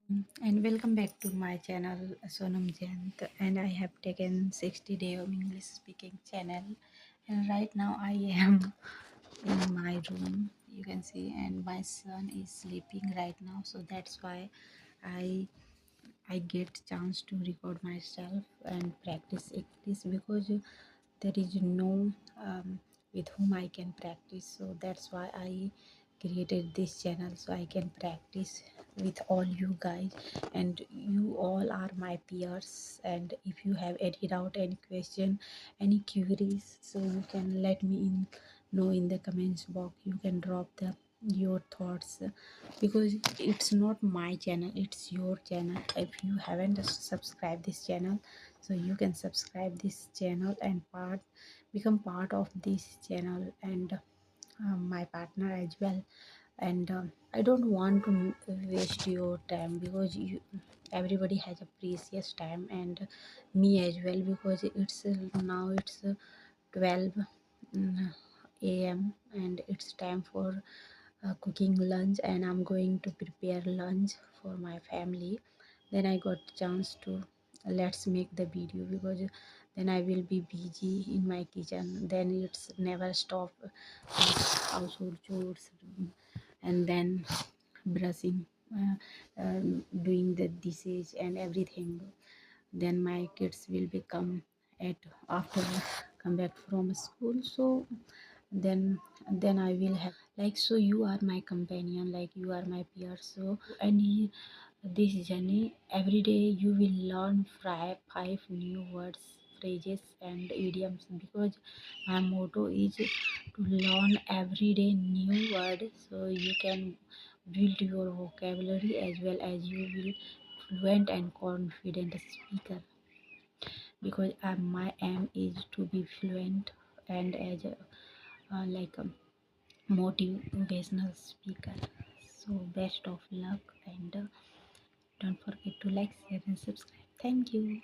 And welcome back to my channel Sonam Jayant, and I have taken 60 day of English speaking channel, and right now I am in my room, you can see, and my son is sleeping right now, so that's why I I get chance to record myself and practice English because there is no with whom I can practice. So that's why I created this channel so I can practice with all you guys, and you all are my peers. And if you have any doubt, any question, any queries, so you can let me know in the comments box. You can drop your thoughts because it's not my channel, it's your channel. If you haven't subscribed this channel, so you can subscribe this channel and become part of this channel, and my partner as well. And I don't want to waste your time because everybody has a precious time, and me as well, because now it's 12 mm, a.m. and it's time for cooking lunch, and I'm going to prepare lunch for my family. Then I got chance to let's make the video because then I will be busy in my kitchen. Then it's never stop household chores, and then brushing, doing the dishes and everything. Then my kids will become at after come back from school, so then I will have like, so you are my companion, like you are my peer. So this journey every day you will learn five new words, phrases and idioms, because my motto is to learn every day new word, so you can build your vocabulary as well as you will fluent and confident speaker, because my aim is to be fluent and as a like a motivational speaker. So best of luck, and don't forget to like, share and subscribe. Thank you.